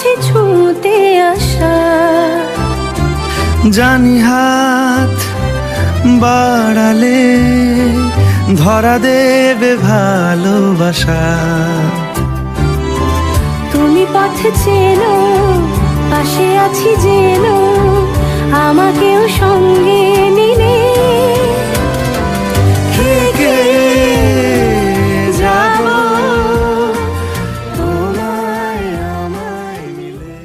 কাছে ছুঁতে আসা। জানি হাত বাড়ালে ধরা দেবে ভালোবাসা। তুমি পথ চেনো, পাশে আছি জেনো, আমাকেও সঙ্গে নিলে থেকে যাব তোমায় আমায় মিলে।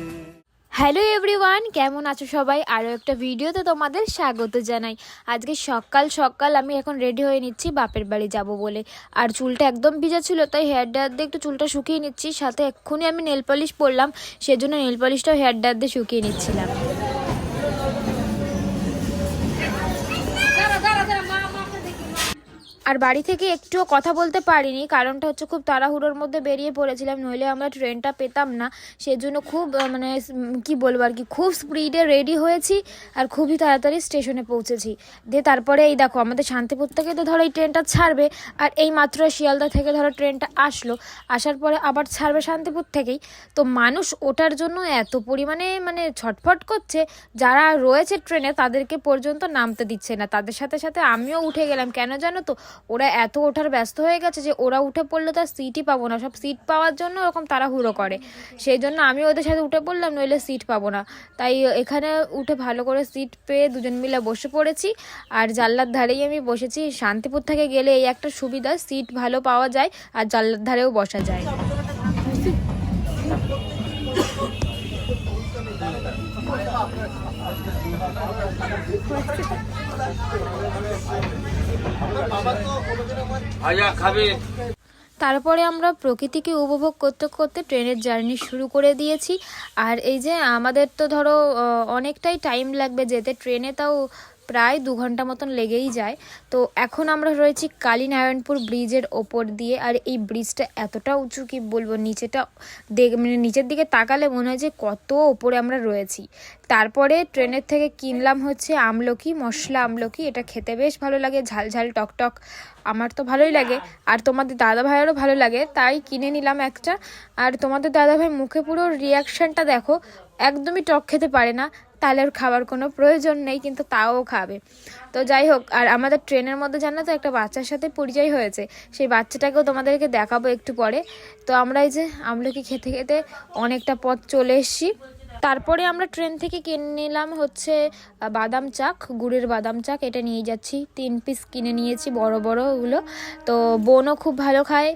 হ্যালো এভরিওয়ান, কেমন আছো সবাই? আরও একটা ভিডিওতে তোমাদের স্বাগত জানাই। আজকে সকাল সকাল আমি এখন রেডি হয়ে নিচ্ছি বাপের বাড়ি যাব বলে। আর চুলটা একদম ভিজা ছিল, তাই হেয়ার ড্রায়ার দিয়ে একটু চুলটা শুকিয়ে নিচ্ছি। সাথে এক্ষুনি আমি নেল পলিশ পরলাম, সেজন্য নেল পলিশটাও হেয়ার ড্রায়ার দিয়ে শুকিয়ে নিচ্ছিলাম। আর বাড়ি থেকে একটুও কথা বলতে পারিনি, কারণটা হচ্ছে খুব তাড়াহুড়োর মধ্যে বেরিয়ে পড়েছিলাম, নইলে আমরা ট্রেনটা পেতাম না। সেজন্য খুব মানে কি বলবো আর কি, খুব স্পিডে রেডি হয়েছি আর খুবই তাড়াতাড়ি স্টেশনে পৌঁছেছি। দিয়ে তারপরে এই দেখো, আমাদের শান্তিপুর থেকে তো ধরো এই ট্রেনটা ছাড়বে, আর এই মাত্র শিয়ালদা থেকে ধরো ট্রেনটা আসার পরে আবার ছাড়বে শান্তিপুর থেকেই। তো মানুষ ওটার জন্য এত পরিমাণে মানে ছটফট করছে, যারা রয়েছে ট্রেনে তাদেরকে পর্যন্ত নামতে দিচ্ছে না। তাদের সাথে সাথে আমিও উঠে গেলাম। কেন জানো তো, ওরা এত ওঠার ব্যস্ত হয়ে গেছে যে ওরা উঠে পড়লে তার সিটই পাবো না। সব সিট পাওয়ার জন্য ওরকম তাড়াহুড়ো করে, সেই জন্য আমি ওদের সাথে উঠে পড়লাম, নইলে সিট পাবো না। তাই এখানে উঠে ভালো করে সিট পেয়ে দুজন মিলে বসে পড়েছি। আর জানলার ধারেই আমি বসেছি। শান্তিপুর থেকে গেলে এই একটা সুবিধা, সিট ভালো পাওয়া যায় আর জানলার ধারেও বসা যায়। তারপরে আমরা প্রকৃতিকে উপভোগ করতে করতে ট্রেনের জার্নি শুরু করে দিয়েছি। আর এই যে আমাদের তো ধরো অনেকটাই টাইম লাগবে যেতে ট্রেনে, তাও প্রায় 2 ঘন্টা মতন লেগেই যায়। তো এখন আমরা রয়েছি কালীনারায়ণপুর ব্রিজের ওপর দিয়ে। আর এই ব্রিজটা এতটা উঁচু কি বলবো, নিচেটা মানে নিচের দিকে তাকালে মনে হয় যে কত ওপরে আমরা রয়েছি। তারপরে ট্রেনের থেকে কিনলাম হচ্ছে আমলকি, মশলা আমলকি। এটা খেতে বেশ ভালো লাগে, ঝাল ঝাল টক টক, আমার তো ভালোই লাগে আর তোমাদের দাদা ভাইয়েরও ভালো লাগে, তাই কিনে নিলাম একটা। আর তোমাদের দাদা ভাই মুখে পুরো রিয়াকশানটা দেখো, একদমই টক খেতে পারে না, তাহলে ওর খাবার কোনো প্রয়োজন নেই, কিন্তু তাও খাবে। তো যাই হোক, আর আমাদের ট্রেনের মধ্যে জানো তো একটা বাচ্চার সাথে পরিচয় হয়েছে, সেই বাচ্চাটাকেও তোমাদেরকে দেখাবো একটু পরে। তো আমরা এই যে আমলকি খেতে খেতে অনেকটা পথ চলে এসেছি। তারপরে আমরা ট্রেন থেকে কিনে নিলাম হচ্ছে বাদাম চাক, গুড়ের বাদাম চাক। এটা নিয়ে যাচ্ছি, 3 পিস কিনে নিয়েছি, বড় বড় ওগুলো। তো বোনও খুব ভালো খায়,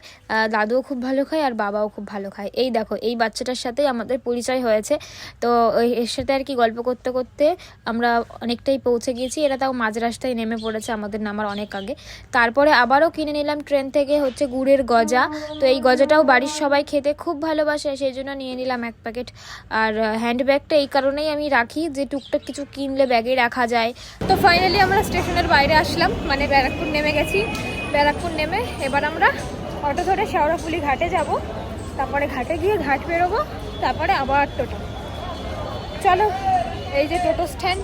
দাদুও খুব ভালো খায়, আর বাবাও খুব ভালো খায়। এই দেখো, এই বাচ্চাটার সাথেই আমাদের পরিচয় হয়েছে। তো এর সাথে আর কি গল্প করতে করতে আমরা অনেকটাই পৌঁছে গিয়েছি। এরা তাও মাঝ রাস্তায় নেমে পড়েছে আমাদের নামার অনেক আগে। তারপরে আবারও কিনে নিলাম ট্রেন থেকে হচ্ছে গুড়ের গজা। তো এই গজাটাও বাড়ির সবাই খেতে খুব ভালোবাসে, সেই জন্য নিয়ে নিলাম 1 প্যাকেট। আর হ্যান্ডব্যাগটা এই কারণেই আমি রাখি যে টুকটাক কিছু কিনলে ব্যাগে রাখা যায়। তো ফাইনালি আমরা স্টেশনের বাইরে আসলাম, মানে ব্যারাকপুর নেমে গেছি। ব্যারাকপুর নেমে এবার আমরা অটো ধরে শেওড়াফুলি ঘাটে যাব। তারপরে ঘাটে গিয়ে ঘাট বেরোবো, তারপরে আবার টোটো। চলো, এই যে টোটো স্ট্যান্ড,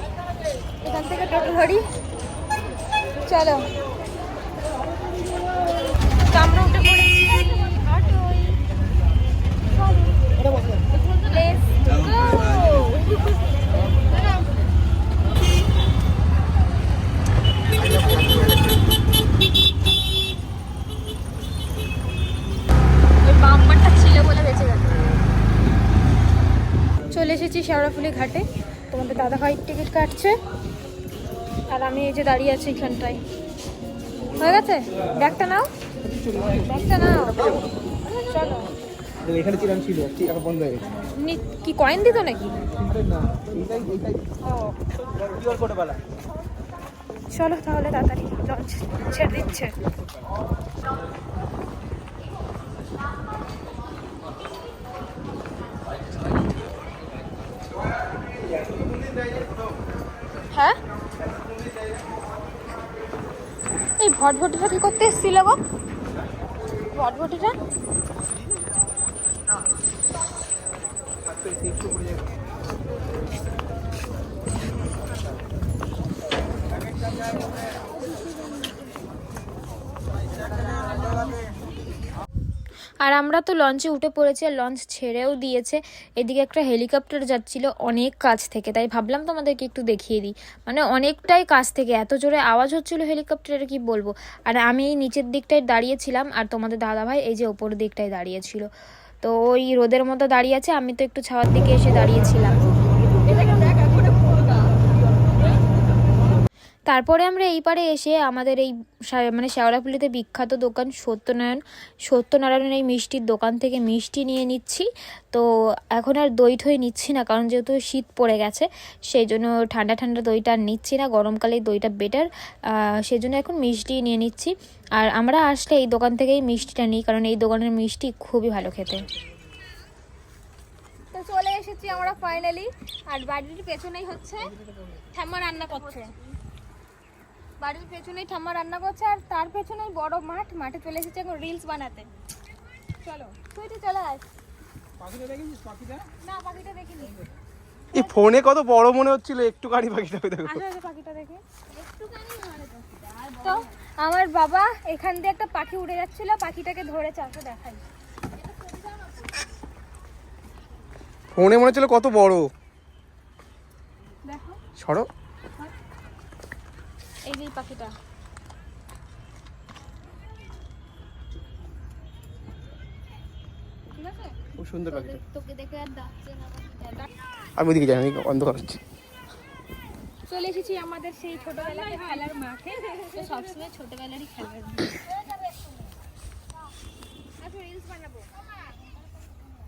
এখান থেকে টোটো ধরি, চলো। তো আমরা উঠে পড়েছি অটোয়। Let's go! চলে এসেছি শেওড়াফুলি ঘাটে। তোমাদের দাদা ভাই টিকিট কাটছে, আর আমি এই যে দাঁড়িয়ে আছি এখানটায়। হয়ে গেছে, ব্যাগটা নাও, ব্যাগটা নাও, চলো। এখানে চিরাম ছিল, ঠিক এখন বন্ধ হয়ে গেছে। কি কয়েন দিত নাকি? আরে না, এইটাই কিউআর কোডে বালা। চলো তাহলে, তাড়াতাড়ি লঞ্চ ছেড়ে দিচ্ছে। হ্যাঁ, এই ভটভটিটা কি করতে এসেছিল গো? ভটভটিটা আর আমরা তো লঞ্চে উঠে পড়েছি, আর লঞ্চ ছেড়েও দিয়েছে। এদিকে একটা হেলিকপ্টার যাচ্ছিল অনেক কাছ থেকে, তাই ভাবলাম তোমাদেরকে একটু দেখিয়ে দিই। মানে অনেকটাই কাছ থেকে, এত জোরে আওয়াজ হচ্ছিল হেলিকপ্টারের কি বলবো। আর আমি এই নিচের দিকটায় দাঁড়িয়েছিলাম, আর তোমাদের দাদাভাই এই যে ওপর দিকটায় দাঁড়িয়েছিল। তো ওই রোদের মতো দাঁড়িয়ে আছে, আমি তো একটু ছাওয়ার দিকে এসে দাঁড়িয়েছিলাম। তারপরে আমরা এই পারে এসে আমাদের এই মানে শেওড়াফুলিতে বিখ্যাত দোকান সত্যনারায়ণের এই মিষ্টির দোকান থেকে মিষ্টি নিয়ে নিচ্ছি। তো এখন আর দই ঠই নিচ্ছি না, কারণ যেহেতু শীত পড়ে গেছে সেই জন্য ঠান্ডা ঠান্ডা দইটা আর নিচ্ছি না, গরমকালে দইটা বেটার, সেই জন্য এখন মিষ্টি নিয়ে নিচ্ছি। আর আমরা আসলে এই দোকান থেকেই মিষ্টিটা নিই, কারণ এই দোকানের মিষ্টি খুবই ভালো খেতে। তো চলে এসেছি আমরা ফাইনালি, আর বাড়ির পেছনেই হচ্ছে ঠাম্মা রান্না করছে। বাড়ির পেছনেই ঠাম্মা রান্না করছে, আর তার পেছনেই বড় মাঠে চলে এসেছে এখন রিলস বানাতে। চলো তুই চলে আয়। পাখিটা দেখেছিস? পাখিটা না, পাখিটা দেখিনি। এই ফোনে কত বড় মনে হচ্ছিল, একটুখানি পাখিটা দেখো। আসলে পাখিটা দেখে একটুখানি মানে তো আমার বাবা এখান দিয়ে একটা পাখি উড়ে যাচ্ছিল, পাখিটাকে ধরেছে, আসলে দেখাই। ফোনে মনে হচ্ছিল কত বড়। দেখো সরো। এই যে পাখিটা, ঠিক আছে? খুব সুন্দর পাখিটা। তোকে দেখে আর ডাকছে না পাখিটা। আমি ওদিকে যাই, আমি অন্ধকার হচ্ছে। চলে এসেছি আমাদের সেই ছোটবেলার খেলার মাঠে, তো সবসময় ছোটবেলারই খেলার মাঠ।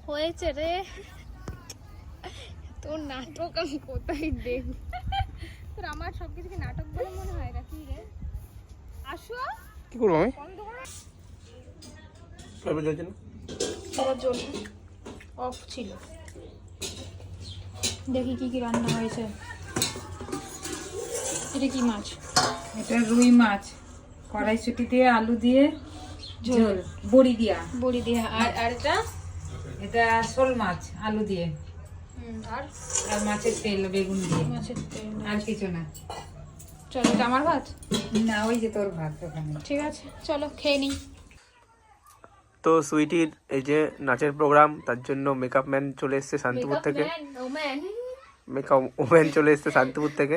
হয়েছে রে তোর নাটক, আমি কোথায় দেখব? তোর আমার সবকিছু কি নাটক বলে মনে হয় নাকি রে? আসো, কি করবো আমি? বন্ধ করো। কবে জ্বলছে না? এবার জ্বলছে, অফ ছিল। দেখি কি কি রান্না হয়েছে। এটা কি মাছ? এটা রুই মাছ, কড়াইশুঁটি দিয়ে আলু দিয়ে ঝোল, বড়ি দিয়া। বড়ি দিয়ে। আর এটা এটা শোল মাছ আলু দিয়ে, আর আর মাছের তেল বেগুন দিয়ে, মাছের তেল। আর কিছু না। চলো, এটা আমার ভাত। না, ওই যে তোর ভাত ওখানে। ঠিক আছে, চলো খেয়ে নিই। তো সুইটির এই যে নাচের প্রোগ্রাম, তার জন্য মেকআপ ম্যান চলে এসেছে শান্তিপুর থেকে। মেকআপ ওম্যান চলে এসেছে শান্তিপুর থেকে।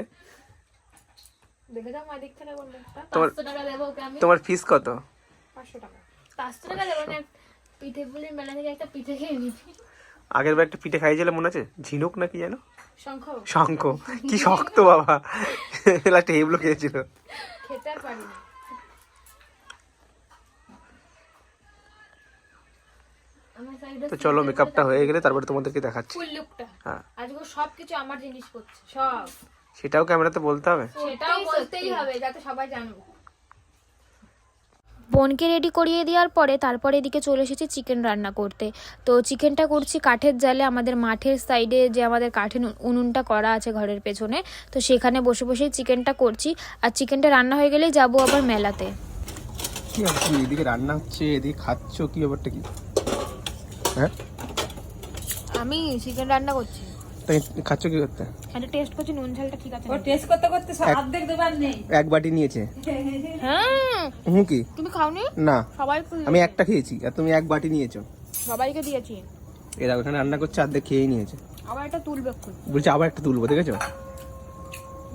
দেখে যাও মাদিক থেকে কোন মুখটা। তোমার 500 টাকা দেবো ওকে আমি। তোমার ফিস কত? 500 টাকা। 500 টাকা দেবো না, পিঠে পুলির মেলা থেকে একটা পিঠে খেয়ে নিবি। আগের বার একটা পিঠে খাইয়েছিলে মনে আছে? ঝিনুক না কি যেন? শঙ্খ। শঙ্খ। কি শক্ত বাবা, লাস্টে হেবলো খেয়েছিল। খেতে আর পারি না। আমার সাইডে তো চলো, মেকআপটা হয়ে গেলে তারপরে তোমাদেরকে দেখাচ্ছি। ফুল লুকটা। হ্যাঁ, আজকে সবকিছু আমার জিনিস করছে, সব। সেটাও ক্যামেরাতে বলতে হবে। সেটাও বলতেই হবে যাতে সবাই জানুক। বোনকে রেডি করিয়ে দেওয়ার পরে তারপরে এদিকে চলে এসেছি চিকেন রান্না করতে। তো চিকেনটা করছি কাঠের জালে, আমাদের মাঠের সাইডে যে আমাদের কাঠের উনুনটা করা আছে ঘরের পেছনে, তো সেখানে বসে বসেই চিকেনটা করছি। আর চিকেনটা রান্না হয়ে গেলেই যাবো আবার মেলাতে। কি হচ্ছে এদিকে? রান্না হচ্ছে, এদিকে খাচ্ছ, কি ব্যাপারটা কি? হ্যাঁ, আমি চিকেন রান্না করছি, তাই খাচ্ছ কি করতে? এটা টেস্ট করছি নুন ঝালটা ঠিক আছে ও টেস্ট করতে করতে অর্ধেক দেবার নেই। এক বাটি নিয়েছে। হ্যাঁ, কি তুমি খাওনি? না, সবাই আমি একটা খেয়েছি আর তুমি এক বাটি নিয়েছো। সবাইকে দিয়েছি। এরা ওখানে রান্না করছে, অর্ধেক খেয়েই নিয়েছে। আবার এটা তুলবে এখন। বলছে আবার একটা তুলবো, দেখেছো?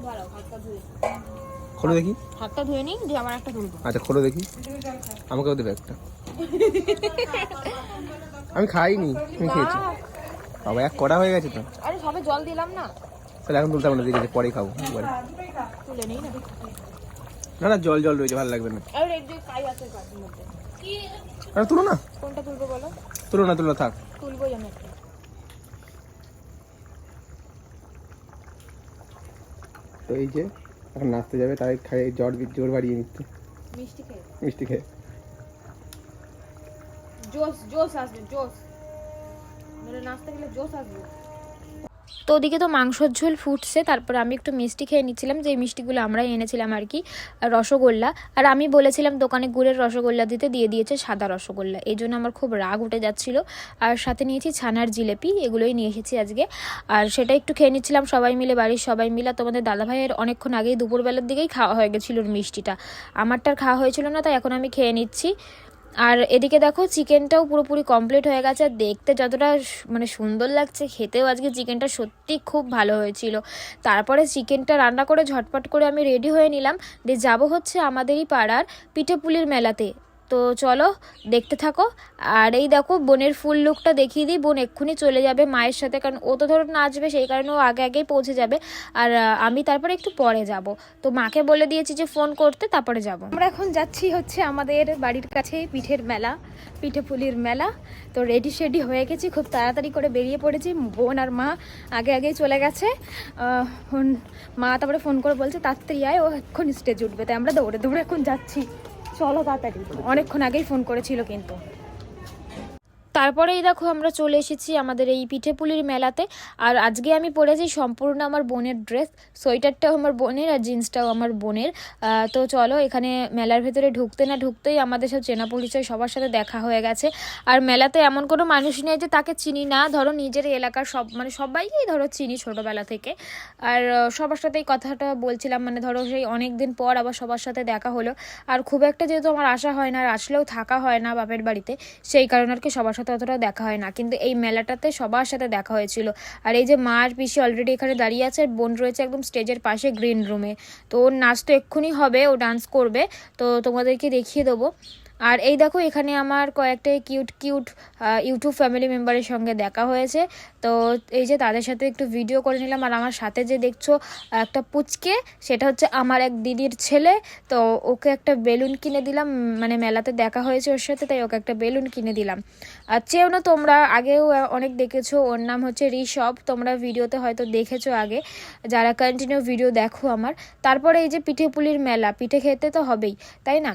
দাঁড়াও, হাতটা ধুয়ে খোলো দেখি। হাতটা ধুয়ে নিই, দিয়ে আমার একটা তুলবো। আচ্ছা খোলো দেখি, আমাকেও দেবে একটা। আমি খাইনি, তুমি খেয়েছো। বাবা, এক কড়া হয়ে গেছে তো। আরে সবে জল দিলাম না, তাহলে এখন তুলতে হবে না, দেখেছি পরে খাবো একবারে। তুলে নেই না। না না, জল জল রয়েছে, ভালো লাগবে না। আর এই যে কাই আছে কাঠের মধ্যে, আরে তুলো না, কোনটা তুলবো বলো? তুলো না, তুলো থাক। তুলবোই আমি একটা। তো এই যে এখন নাচতে যাবে, তাই খাই জোর বাড়িয়ে নিচ্ছে মিষ্টি খেয়ে মিষ্টি খেয়ে। জোস আসবে, জোস মানে নাচতে গেলে জোস আসবে। তো ওদিকে তো মাংসর ঝোল ফুটছে, তারপর আমি একটু মিষ্টি খেয়ে নিচ্ছিলাম, যে মিষ্টিগুলো আমরাই এনেছিলাম আর কি, রসগোল্লা। আর আমি বলেছিলাম দোকানে গুড়ের রসগোল্লা দিতে, দিয়ে দিয়েছে সাদা রসগোল্লা, এই জন্য আমার খুব রাগ উঠে যাচ্ছিল। আর সাথে নিয়েছি ছানার জিলেপি, এগুলোই নিয়ে এসেছি আজকে। আর সেটা একটু খেয়ে নিচ্ছিলাম সবাই মিলে, বাড়ির সবাই মিলে। তোমাদের দাদাভাইয়ের অনেকক্ষণ আগেই দুপুরবেলার দিকেই খাওয়া হয়ে গেছিলো মিষ্টিটা, আমারটার খাওয়া হয়েছিল না, তাই এখন আমি খেয়ে নিচ্ছি। আর এদিকে দেখো চিকেনটাও পুরোপুরি কমপ্লিট হয়ে গেছে। আর দেখতে যতটা মানে সুন্দর লাগছে, খেতেও আজকে চিকেনটা সত্যি খুব ভালো হয়েছিল। তারপরে চিকেনটা রান্না করে ঝটপট করে আমি রেডি হয়ে নিলাম, দিয়ে যাবো হচ্ছে আমাদেরই পাড়ার পিঠেপুলির মেলাতে। তো চলো দেখতে থাকো। আর এই দেখো বোনের ফুল লুকটা দেখিয়ে দিই। বোন এক্ষুনি চলে যাবে মায়ের সাথে, কারণ ও তো ধরো নাচবে, সেই কারণে ও আগে আগেই পৌঁছে যাবে। আর আমি তারপরে একটু পরে যাব। তো মাকে বলে দিয়েছি যে ফোন করতে, তারপরে যাব। আমরা এখন যাচ্ছি হচ্ছে আমাদের বাড়ির কাছে পিঠের মেলা, পিঠেপুলির মেলা। তো রেডি শেডি হয়ে গেছি, খুব তাড়াতাড়ি করে বেরিয়ে পড়েছি। বোন আর মা আগে আগেই চলে গেছে। মা তারপরে ফোন করে বলছে তাড়াতাড়ি আয়, ও এখন স্টেজ উঠবে। তাই আমরা দৌড়ে দৌড়ে এখন যাচ্ছি। চলো তাড়াতাড়ি, অনেকক্ষণ আগেই ফোন করেছিল কিন্তু। তারপরেই দেখো আমরা চলে এসেছি আমাদের এই পিঠেপুলির মেলাতে। আর আজকে আমি পরেছি সম্পূর্ণ আমার বোনের ড্রেস, সোয়েটারটাও আমার বোনের আর জিন্সটাও আমার বোনের। তো চলো, এখানে মেলার ভেতরে ঢুকতে না ঢুকতেই আমাদের সব চেনা পরিচয় সবার সাথে দেখা হয়ে গেছে। আর মেলাতে এমন কোনো মানুষ নেই যে তাকে চিনি না, ধরো নিজের এলাকার সব মানে সবাইকেই ধরো চিনি ছোটোবেলা থেকে। আর সবার সাথেই কথাটা বলছিলাম, মানে ধরো সেই অনেক দিন পর আবার সবার সাথে দেখা হলো। আর খুব একটা যেহেতু আমার আসা হয় না, আর আসলেও থাকা হয় না বাপের বাড়িতে, সেই কারণে আর কি সবার সাথে অতটা দেখা হয় না। কিন্তু এই মেলাটাতে সবার সাথে দেখা হয়েছিল। আর এই যে মা আর পিসি অলরেডি এখানে দাঁড়িয়ে আছে, আর বোন রয়েছে একদম স্টেজের পাশে গ্রিন রুমে। তো ওর নাচ তো এক্ষুনি হবে, ও ডান্স করবে, তো তোমাদেরকে দেখিয়ে দেবো। আর এই দেখো এখানে আমার কয়েকটা কিউট কিউট ইউটিউব ফ্যামিলি মেম্বারের সঙ্গে দেখা হয়েছে। তো এই যে তাদের সাথে একটু ভিডিও করে নিলাম। আর আমার সাথে যে দেখছো একটা পুচকে, সেটা হচ্ছে আমার এক দিদির ছেলে। তো ওকে একটা বেলুন কিনে দিলাম, মানে মেলাতে দেখা হয়েছে ওর সাথে, তাই ওকে একটা বেলুন কিনে দিলাম। আর চেয়েও না, তোমরা আগেও অনেক দেখেছো, ওর নাম হচ্ছে ঋষভ। তোমরা ভিডিওতে হয়তো দেখেছো আগে, যারা কন্টিনিউ ভিডিও দেখো আমার। তারপরে এই যে পিঠেপুলির মেলা, পিঠে খেতে তো হবেই, তাই না?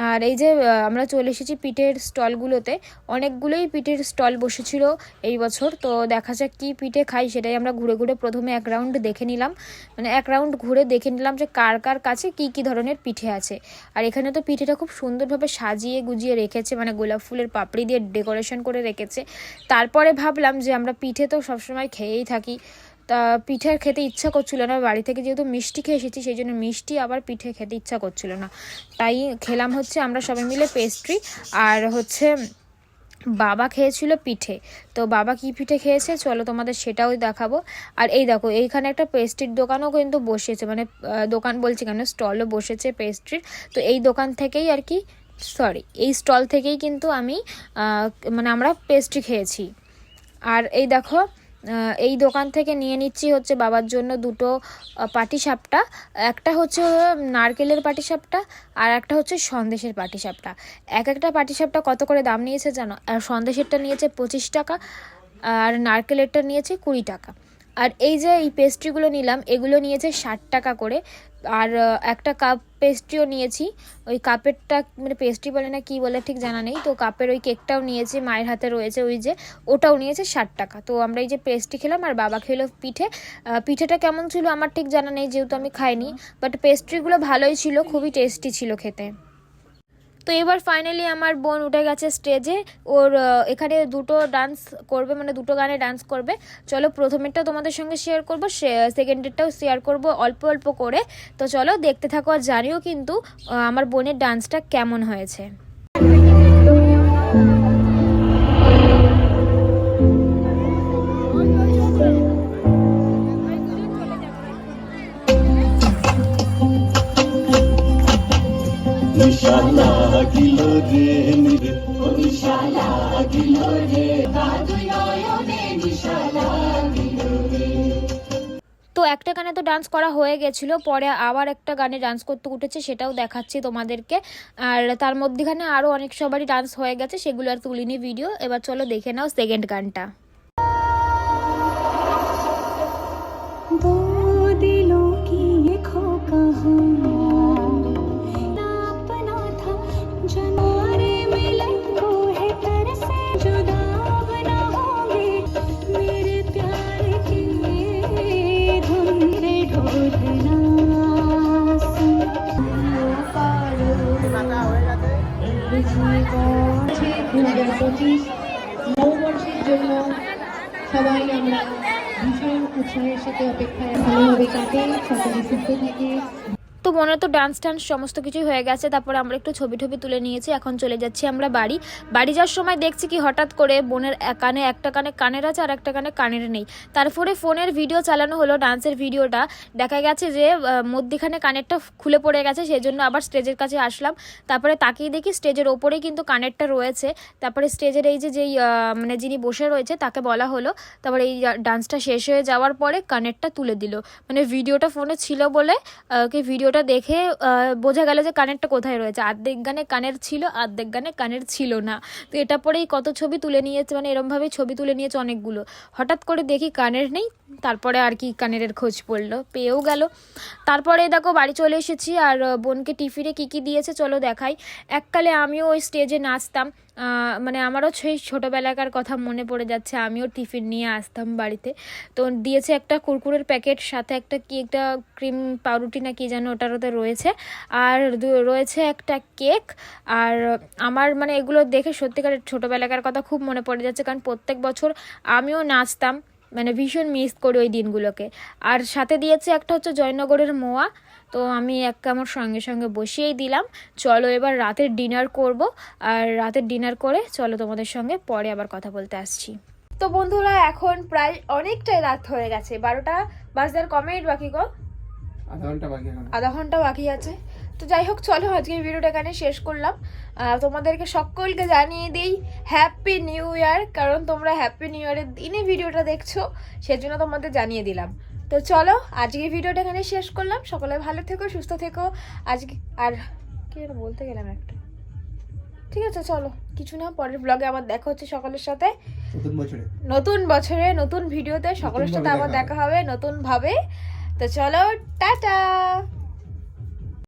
আর এই যে আমরা চলে এসেছি পিঠের স্টলগুলোতে। অনেকগুলোই পিঠের স্টল বসেছিল এই বছর। তো দেখা যাক কী পিঠে খাই, সেটাই আমরা ঘুরে ঘুরে প্রথমে এক রাউন্ড দেখে নিলাম, মানে এক রাউন্ড ঘুরে দেখে নিলাম যে কার কার কাছে কী কী ধরনের পিঠে আছে। আর এখানে তো পিঠেটা খুব সুন্দরভাবে সাজিয়ে গুজিয়ে রেখেছে, মানে গোলাপ ফুলের পাপড়ি দিয়ে ডেকোরেশন করে রেখেছে। তারপরে ভাবলাম যে আমরা পিঠে তো সবসময় খেয়েই থাকি, তা পিঠে খেতে ইচ্ছা করছিল না। বাড়ি থেকে যেহেতু মিষ্টি খেয়ে এসেছি, সেই জন্য মিষ্টি আবার পিঠে খেতে ইচ্ছা করছিল না, তাই খেলাম হচ্ছে আমরা সবাই মিলে পেস্ট্রি। আর হচ্ছে বাবা খেয়েছিল পিঠে। তো বাবা কি পিঠে খেয়েছে চলো তোমাদের সেটাও দেখাবো। আর এই দেখো এইখানে একটা পেস্ট্রির দোকানও কিন্তু বসেছে, মানে দোকান বলছি কেন, স্টলও বসেছে পেস্ট্রির। তো এই দোকান থেকেই আর কি, সরি এই স্টল থেকেই কিন্তু আমি মানে আমরা পেস্ট্রি খেয়েছি। আর এই দেখো এই দোকান থেকে নিয়ে নিচ্ছি হচ্ছে বাবার জন্য দুটো পাটিসাপটা। একটা হচ্ছে নারকেলের পাটিসাপটা, আর একটা হচ্ছে সন্দেশের পাটিসাপটা। এক একটা পাটিসাপটা কত করে দাম নিয়েছে জানো? আর সন্দেশেরটা নিয়েছে 25 টাকা, আর নারকেলেরটা নিয়েছে 20 টাকা। আর এই যে এই পেস্ট্রিগুলো নিলাম, এগুলো নিয়েছে 60 টাকা করে। আর একটা কাপ পেস্ট্রিও নিয়েছি, ওই কাপেরটা মানে পেস্ট্রি বলে না কি বলে ঠিক জানা নেই। তো কাপের ওই কেকটাও নিয়েছি, মায়ের হাতে রয়েছে ওই যে, ওটাও নিয়েছে 60 টাকা। তো আমরা এই যে পেস্ট্রি খেলাম, আর বাবা খেলো পিঠে। পিঠেটা কেমন ছিল আমার ঠিক জানা নেই, যেহেতু আমি খাইনি, বাট পেস্ট্রিগুলো ভালোই ছিল, খুবই টেস্টি ছিল খেতে। তো এবার ফাইনালি আমার বোন উঠে গেছে স্টেজে। ওর এখানে দুটো ডান্স করবে, মানে দুটো গানে ডান্স করবে। চলো প্রথমেরটা তোমাদের সঙ্গে শেয়ার করবো, সেকেন্ডেরটাও শেয়ার করব অল্প অল্প করে। তো চলো দেখতে থাকো, আর জানিও কিন্তু আমার বোনের ডান্সটা কেমন হয়েছে। তো একটা গানে তো ডান্স করা হয়ে গেছিলো, পরে আবার একটা গানে ডান্স করতে উঠেছে, সেটাও দেখাচ্ছি তোমাদেরকে। আর তার মধ্যেখানে আরও অনেক সবারই ডান্স হয়ে গেছে, সেগুলো আর তুলিনি ভিডিও। এবার চলো দেখে নাও সেকেন্ড গানটা। নববর্ষের জন্য সবাই আমরা ভীষণ উৎসাহের সাথে অপেক্ষায়, ভালোভাবে কাটে, সকলে সুস্থ থাকে। তো বোনের তো ডান্স সমস্ত কিছুই হয়ে গেছে, তারপরে আমরা একটু ছবি টবি তুলে নিয়েছি। এখন চলে যাচ্ছি আমরা বাড়ি যাওয়ার সময় দেখছি কি হঠাৎ করে বোনের একটা কানে কানের আছে আর একটা কানে কানের নেই। তারপরে ফোনের ভিডিও চালানো হলো, ডান্সের ভিডিওটা, দেখা গেছে যে মধ্যিখানে কানেরটা খুলে পড়ে গেছে, সেই জন্য আবার স্টেজের কাছে আসলাম। তারপরে তাকিয়ে দেখি স্টেজের ওপরেই কিন্তু কানেরটা রয়েছে। তারপরে স্টেজের এই যেই মানে যিনি বসে রয়েছে তাকে বলা হলো, তারপরে এই ডান্সটা শেষ হয়ে যাওয়ার পরে কানেরটা তুলে দিল। মানে ভিডিওটা ফোনে ছিল বলে কি ভিডিওটা দেখে বোঝা গেল যে কানেরটা কোথায় রয়েছে। আর্ধেক গানে কানের ছিল, আর্ধেক গানে কানের ছিল না। তো এটা পরেই কত ছবি তুলে নিয়েছে, মানে এরমভাবে ছবি তুলে নিয়েছে অনেকগুলো। হঠাৎ করে দেখি কানের নেই, তারপরে আর কি কানের খোঁজ পড়লো, পেয়েও গেল। তারপরে দেখো বাড়ি চলে এসেছি, আর বোনকে টিফিনে কী কী দিয়েছে চলো দেখাই। এককালে আমিও ওই স্টেজে নাচতাম, মানে আমারও সেই ছোটোবেলাকার কথা মনে পড়ে যাচ্ছে, আমিও টিফিন নিয়ে আসতাম বাড়িতে। তো দিয়েছে একটা কুরকুরের প্যাকেট, সাথে একটা ক্রিম পাউরুটি না কি যেন ওটার ওতে রয়েছে, আর রয়েছে একটা কেক। আর আমার মানে এগুলো দেখে সত্যিকার ছোটোবেলাকার কথা খুব মনে পড়ে যাচ্ছে, কারণ প্রত্যেক বছর আমিও নাচতাম, মানে ভীষণ মিস করি ওই দিনগুলোকে। আর সাথে দিয়েছে একটা হচ্ছে জয়নগরের মোয়া, তো আমি আমার সঙ্গে সঙ্গে বসিয়েই দিলাম। চলো এবার রাতের ডিনার করব, আর রাতের ডিনার করে চলো তোমাদের সঙ্গে পরে আবার কথা বলতে আসছি। তো বন্ধুরা এখন প্রায় অনেকটাই রাত হয়ে গেছে, 12টা বাজতে আর কমেই বাকি গো, আধা ঘন্টা বাকি আছে। তো যাই হোক চলো আজকে ভিডিওটা এখানে শেষ করলাম। তোমাদেরকে সকলকে জানিয়ে দিই হ্যাপি নিউ ইয়ার, কারণ তোমরা হ্যাপি নিউ ইয়ারের দিনে ভিডিওটা দেখছো, সেজন্য তোমাদের জানিয়ে দিলাম। তো চলো আজকে ভিডিওটা এখানে শেষ করলাম। সকলে ভালো থেকো, সুস্থ থেকো। আজকে আর কি বলতে গেলাম একটা, ঠিক আছে চলো কিছু না, পরের ব্লগে আবার দেখা হচ্ছে সকলের সাথে, নতুন বছরে নতুন ভিডিওতে সকলের সাথে আবার দেখা হবে নতুন ভাবে। তো চলো টাটা।